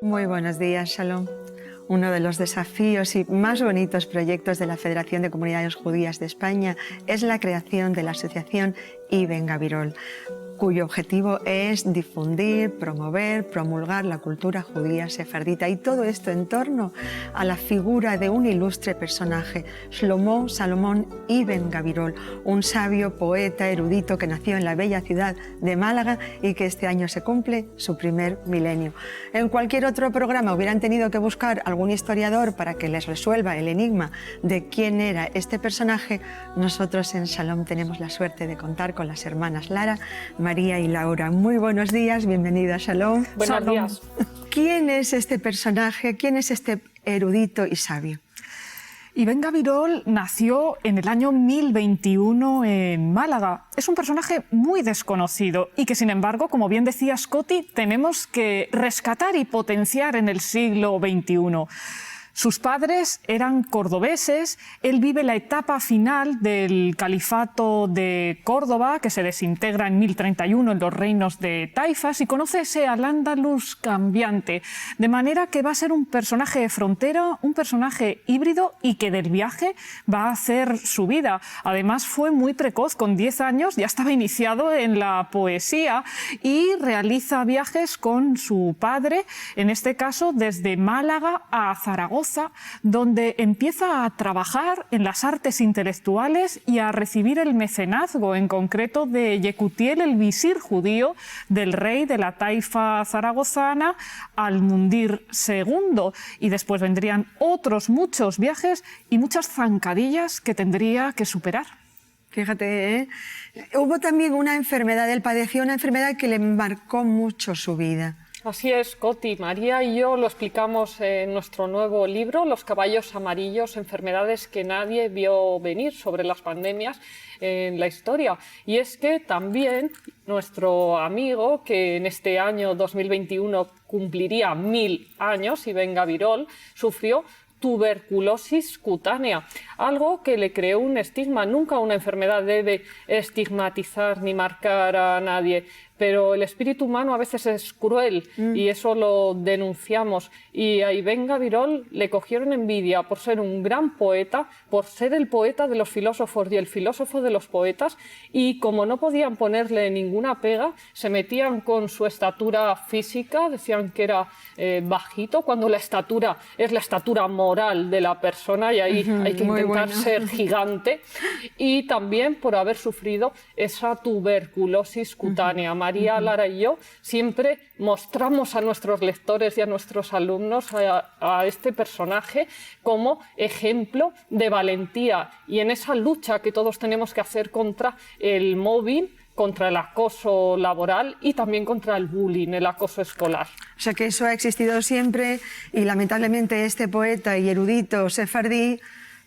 Muy buenos días, Shalom. Uno de los desafíos y más bonitos proyectos de la Federación de Comunidades Judías de España es la creación de la asociación Ibn Gabirol, cuyo objetivo es difundir, promover, promulgar la cultura judía sefardita, y todo esto en torno a la figura de un ilustre personaje, Shlomo Salomón Ibn Gabirol, un sabio poeta erudito que nació en la bella ciudad de Málaga y que este año se cumple su primer milenio. En cualquier otro programa hubieran tenido que buscar algún historiador para que les resuelva el enigma de quién era este personaje. Nosotros en Shalom tenemos la suerte de contar con las hermanas Lara, María y Laura. Muy buenos días, bienvenida a Shalom. Buenos días. ¿Quién es este personaje? ¿Quién es este erudito y sabio? Ibn Gabirol nació en el año 1021 en Málaga. Es un personaje muy desconocido y que, sin embargo, como bien decía Scotty, tenemos que rescatar y potenciar en el siglo XXI. Sus padres eran cordobeses, él vive la etapa final del califato de Córdoba, que se desintegra en 1031 en los reinos de Taifas, y conoce ese Al-Ándalus cambiante, de manera que va a ser un personaje de frontera, un personaje híbrido y que del viaje va a hacer su vida. Además fue muy precoz, con 10 años ya estaba iniciado en la poesía y realiza viajes con su padre, en este caso desde Málaga a Zaragoza, donde empieza a trabajar en las artes intelectuales y a recibir el mecenazgo, en concreto de Yekutiel, el visir judío del rey de la taifa zaragozana, Al-Mundir II. Y después vendrían otros muchos viajes y muchas zancadillas que tendría que superar. Fíjate, ¿eh? Hubo también una enfermedad, él padeció una enfermedad que le marcó mucho su vida. Así es, Coti. María y yo lo explicamos en nuestro nuevo libro, Los caballos amarillos, enfermedades que nadie vio venir sobre las pandemias en la historia. Y es que también nuestro amigo, que en este año 2021 cumpliría 1000 años, Ibn Gabirol, sufrió tuberculosis cutánea, algo que le creó un estigma. Nunca una enfermedad debe estigmatizar ni marcar a nadie, pero el espíritu humano a veces es cruel y eso lo denunciamos. Y a Ibn Gabirol le cogieron envidia por ser un gran poeta, por ser el poeta de los filósofos y el filósofo de los poetas, y como no podían ponerle ninguna pega, se metían con su estatura física, decían que era bajito, cuando la estatura es la estatura moral de la persona, y ahí hay que intentar ser gigante, y también por haber sufrido esa tuberculosis cutánea. María, Lara y yo siempre mostramos a nuestros lectores y a nuestros alumnos a este personaje como ejemplo de valentía, y en esa lucha que todos tenemos que hacer contra el mobbing, contra el acoso laboral y también contra el bullying, el acoso escolar. O sea que eso ha existido siempre, y lamentablemente este poeta y erudito sefardí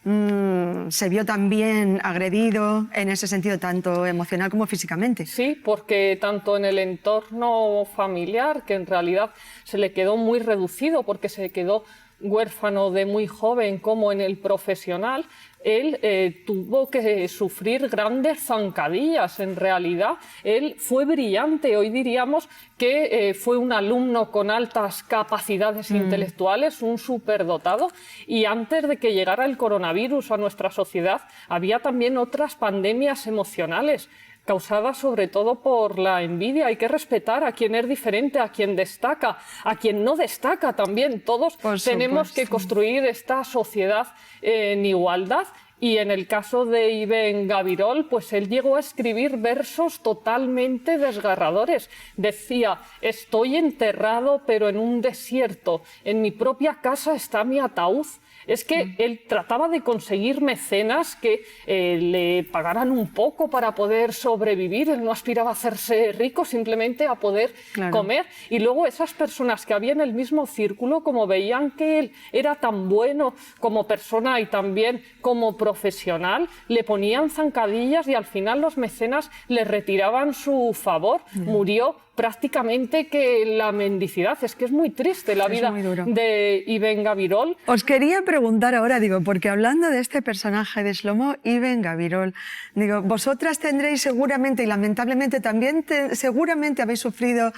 se vio también agredido en ese sentido, tanto emocional como físicamente. Sí, porque tanto en el entorno familiar, que en realidad se le quedó muy reducido porque se quedó huérfano de muy joven, como en el profesional, él tuvo que sufrir grandes zancadillas. En realidad, él fue brillante. Hoy diríamos que fue un alumno con altas capacidades intelectuales, un superdotado. Y antes de que llegara el coronavirus a nuestra sociedad, había también otras pandemias emocionales, causada sobre todo por la envidia. Hay que respetar a quien es diferente, a quien destaca, a quien no destaca también. Todos tenemos que construir esta sociedad en igualdad. Y en el caso de Ibn Gabirol, pues él llegó a escribir versos totalmente desgarradores. Decía: estoy enterrado pero en un desierto, en mi propia casa está mi ataúd. Es que él trataba de conseguir mecenas que le pagaran un poco para poder sobrevivir. Él no aspiraba a hacerse rico, simplemente a poder comer. Y luego esas personas que había en el mismo círculo, como veían que él era tan bueno como persona y también como profesional, le ponían zancadillas y al final los mecenas le retiraban su favor. Murió prácticamente que la mendicidad. Es que es muy triste la vida de Ibn Gabirol. Os quería preguntar ahora, digo, porque hablando de este personaje de Shlomo Ibn Gabirol, digo, vosotras tendréis seguramente, y lamentablemente también seguramente habéis sufrido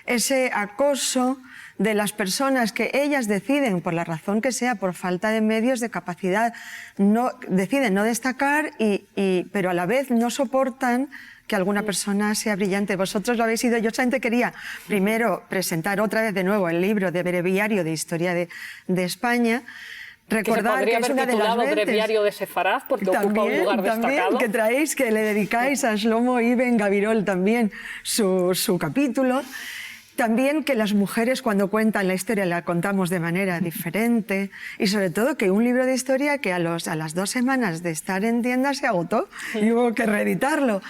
ese acoso de las personas que ellas deciden, por la razón que sea, por falta de medios, de capacidad, deciden no destacar, pero a la vez no soportan que alguna persona sea brillante. Vosotros lo habéis sido. Yo solamente quería primero presentar otra vez de nuevo el libro de Breviario de Historia de España. Recordar que es una de las mentes, Breviario de Sefarad, porque ocupa un lugar destacado. Que traéis, que le dedicáis a Shlomo Ibn Gabirol también su capítulo. También que las mujeres, cuando cuentan la historia, la contamos de manera diferente. Y sobre todo que un libro de historia que a las 2 semanas de estar en tienda se agotó y hubo que reeditarlo.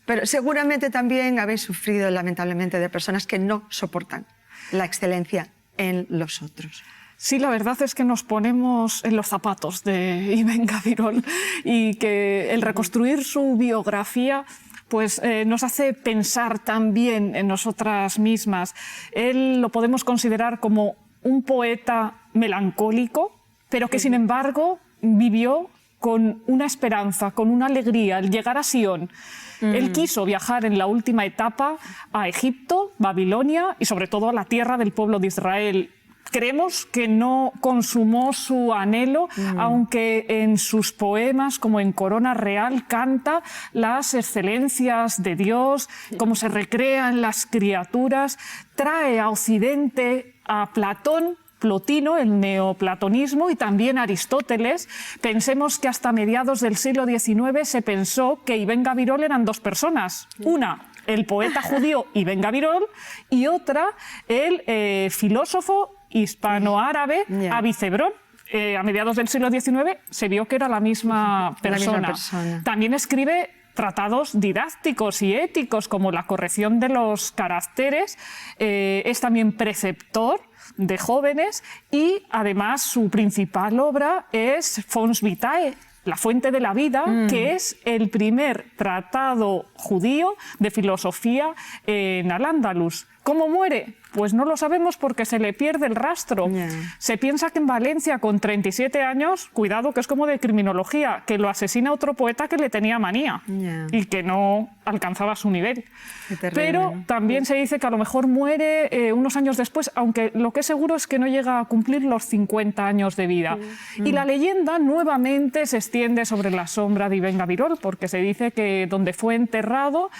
Pero seguramente también habéis sufrido, lamentablemente, de personas que no soportan la excelencia en los otros. Sí, la verdad es que nos ponemos en los zapatos de Ibn Gabirol y que el reconstruir su biografía pues, nos hace pensar también en nosotras mismas. Él lo podemos considerar como un poeta melancólico, pero que sin embargo vivió con una esperanza, con una alegría, al llegar a Sion. Él quiso viajar en la última etapa a Egipto, Babilonia y sobre todo a la tierra del pueblo de Israel. Creemos que no consumó su anhelo, aunque en sus poemas, como en Corona Real, canta las excelencias de Dios, cómo se recrean las criaturas, trae a Occidente a Platón, Plotino, el neoplatonismo, y también Aristóteles. Pensemos que hasta mediados del siglo XIX se pensó que Ibn Gabirol eran 2 personas. Una, el poeta judío Ibn Gabirol, y otra, el filósofo hispano-árabe Avicebrón. A mediados del siglo XIX se vio que era la misma persona. También escribe tratados didácticos y éticos, como la corrección de los caracteres. Es también preceptor de jóvenes y además su principal obra es Fons Vitae, la fuente de la vida, que es el primer tratado judío de filosofía en Al-Ándalus. ¿Cómo muere? Pues no lo sabemos porque se le pierde el rastro. Se piensa que en Valencia, con 37 años, cuidado que es como de criminología, que lo asesina otro poeta que le tenía manía y que no alcanzaba su nivel. Pero también se dice que a lo mejor muere unos años después, aunque lo que es seguro es que no llega a cumplir los 50 años de vida. Y la leyenda nuevamente se extiende sobre la sombra de Ibn Gabirol, porque se dice que donde fue enterrado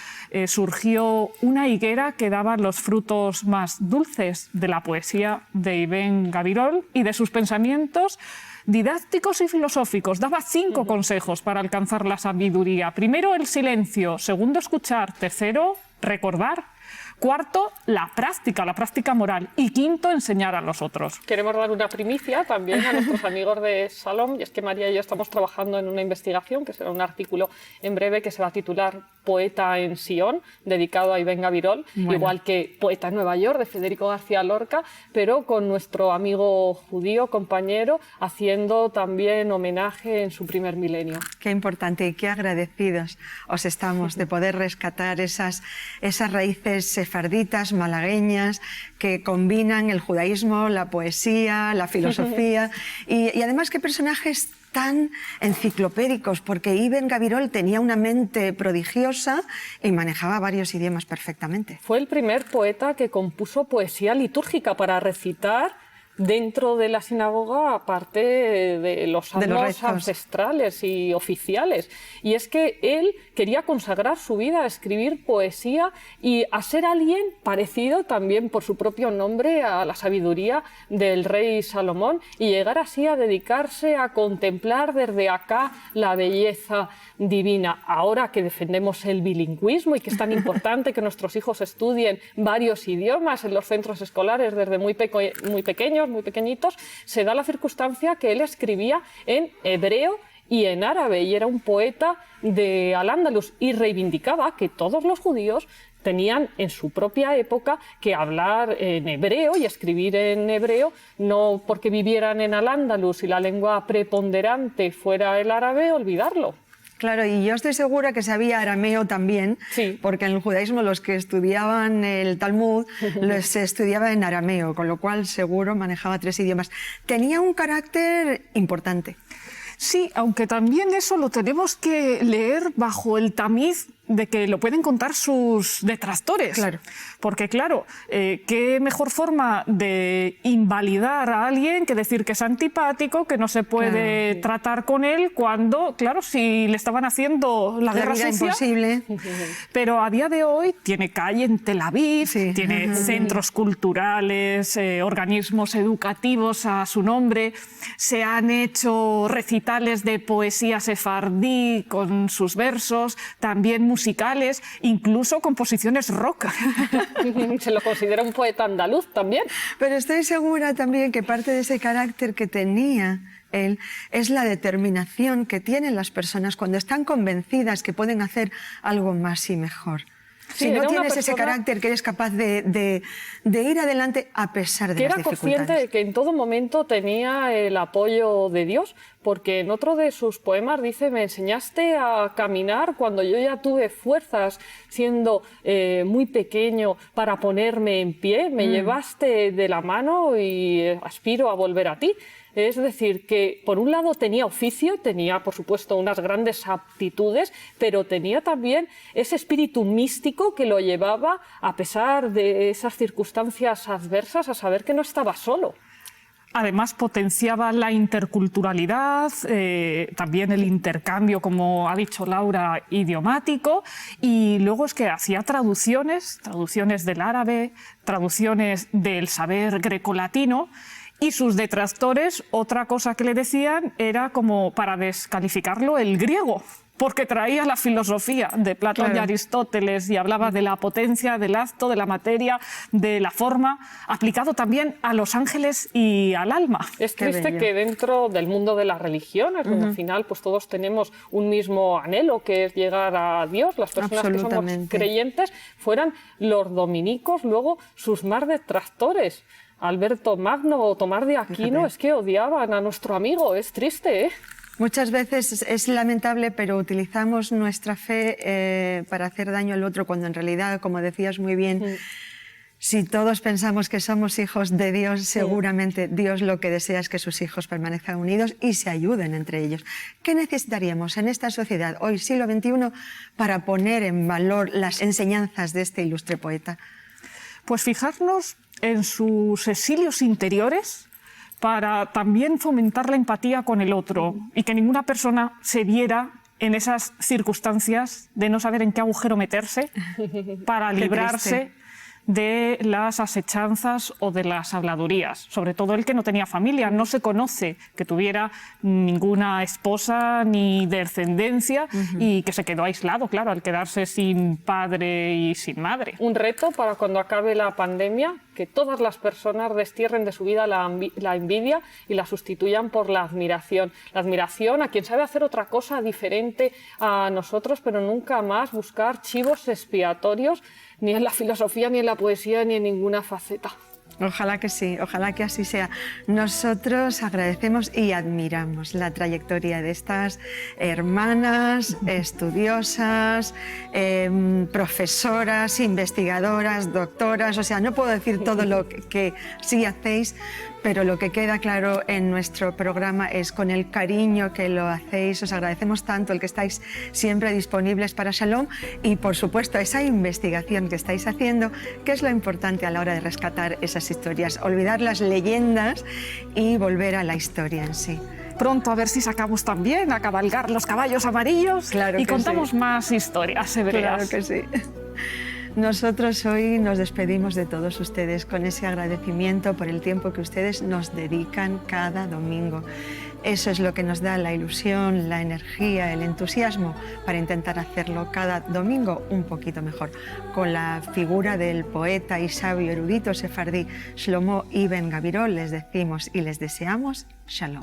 surgió una higuera que daba los frutos más dulces de la poesía de Ibn Gabirol y de sus pensamientos didácticos y filosóficos. Daba 5 consejos para alcanzar la sabiduría. Primero, el silencio. Segundo, escuchar. Tercero, recordar. Cuarto, la práctica moral. Y quinto, enseñar a los otros. Queremos dar una primicia también a nuestros amigos de Salom, y es que María y yo estamos trabajando en una investigación, que será un artículo en breve, que se va a titular Poeta en Sion, dedicado a Ibn Gabirol, igual que Poeta en Nueva York, de Federico García Lorca, pero con nuestro amigo judío, compañero, haciendo también homenaje en su primer milenio. Qué importante y qué agradecidos os estamos de poder rescatar esas raíces sefarditas, malagueñas, que combinan el judaísmo, la poesía, la filosofía y además qué personajes tan enciclopédicos, porque Ibn Gabirol tenía una mente prodigiosa y manejaba varios idiomas perfectamente. Fue el primer poeta que compuso poesía litúrgica para recitar dentro de la sinagoga, aparte de los salmos ancestrales y oficiales. Y es que él quería consagrar su vida a escribir poesía y a ser alguien parecido también por su propio nombre a la sabiduría del rey Salomón, y llegar así a dedicarse a contemplar desde acá la belleza divina. Ahora que defendemos el bilingüismo y que es tan importante que nuestros hijos estudien varios idiomas en los centros escolares desde muy pequeños, muy pequeñitos, se da la circunstancia que él escribía en hebreo y en árabe, y era un poeta de Al-Ándalus, y reivindicaba que todos los judíos tenían en su propia época que hablar en hebreo y escribir en hebreo, no porque vivieran en Al-Ándalus y la lengua preponderante fuera el árabe, olvidarlo. Claro, y yo estoy segura que sabía arameo también, porque en el judaísmo los que estudiaban el Talmud los estudiaba en arameo, con lo cual seguro manejaba 3 idiomas. Tenía un carácter importante. Sí, aunque también eso lo tenemos que leer bajo el tamiz de que lo pueden contar sus detractores. Claro. Porque, claro, qué mejor forma de invalidar a alguien que decir que es antipático, que no se puede tratar con él, cuando, claro, si le estaban haciendo la guerra vida sucia. imposible. Pero a día de hoy tiene calle en Tel Aviv, tiene centros culturales, organismos educativos a su nombre, se han hecho recitales de poesía sefardí con sus versos, también musicales, incluso composiciones rock. Se lo considera un poeta andaluz también. Pero estoy segura también que parte de ese carácter que tenía él es la determinación que tienen las personas cuando están convencidas que pueden hacer algo más y mejor. Sí, si no era una tienes ese persona carácter que eres capaz de ir adelante a pesar de que las era consciente dificultades. de que en todo momento tenía el apoyo de Dios, porque en otro de sus poemas dice: me enseñaste a caminar cuando yo ya tuve fuerzas siendo muy pequeño para ponerme en pie, me llevaste de la mano y aspiro a volver a ti. Es decir, que por un lado tenía oficio, tenía por supuesto unas grandes aptitudes, pero tenía también ese espíritu místico que lo llevaba, a pesar de esas circunstancias adversas, a saber que no estaba solo. Además, potenciaba la interculturalidad, también el intercambio, como ha dicho Laura, idiomático, y luego es que hacía traducciones del árabe, traducciones del saber grecolatino, y sus detractores, otra cosa que le decían era como para descalificarlo el griego, porque traía la filosofía de Platón y Aristóteles y hablaba de la potencia, del acto, de la materia, de la forma, aplicado también a los ángeles y al alma. Es triste que dentro del mundo de las religiones, donde al final pues todos tenemos un mismo anhelo, que es llegar a Dios, las personas que somos creyentes, fueran los dominicos luego sus más detractores. Alberto Magno o Tomás de Aquino, es que odiaban a nuestro amigo, es triste, ¿eh? Muchas veces es lamentable, pero utilizamos nuestra fe para hacer daño al otro, cuando en realidad, como decías muy bien, si todos pensamos que somos hijos de Dios, seguramente Dios lo que desea es que sus hijos permanezcan unidos y se ayuden entre ellos. ¿Qué necesitaríamos en esta sociedad, hoy siglo XXI, para poner en valor las enseñanzas de este ilustre poeta? Pues fijarnos en sus exilios interiores para también fomentar la empatía con el otro y que ninguna persona se viera en esas circunstancias de no saber en qué agujero meterse para librarse de las asechanzas o de las habladurías. Sobre todo el que no tenía familia, no se conoce que tuviera ninguna esposa ni descendencia y que se quedó aislado, claro, al quedarse sin padre y sin madre. Un reto para cuando acabe la pandemia, que todas las personas destierren de su vida la envidia y la sustituyan por la admiración. La admiración a quien sabe hacer otra cosa diferente a nosotros, pero nunca más buscar chivos expiatorios, ni en la filosofía, ni en la poesía, ni en ninguna faceta. Ojalá que sí, ojalá que así sea. Nosotros agradecemos y admiramos la trayectoria de estas hermanas, estudiosas, profesoras, investigadoras, doctoras. O sea, no puedo decir todo lo que sí hacéis, pero lo que queda claro en nuestro programa es con el cariño que lo hacéis. Os agradecemos tanto el que estáis siempre disponibles para Shalom y, por supuesto, esa investigación que estáis haciendo, que es lo importante a la hora de rescatar esas historias, olvidar las leyendas y volver a la historia en sí. Pronto a ver si sacamos también a cabalgar los caballos amarillos y contamos más historias hebreas. Claro que sí. Nosotros hoy nos despedimos de todos ustedes con ese agradecimiento por el tiempo que ustedes nos dedican cada domingo. Eso es lo que nos da la ilusión, la energía, el entusiasmo para intentar hacerlo cada domingo un poquito mejor. Con la figura del poeta y sabio erudito sefardí Shlomo Ibn Gabirol les decimos y les deseamos Shalom.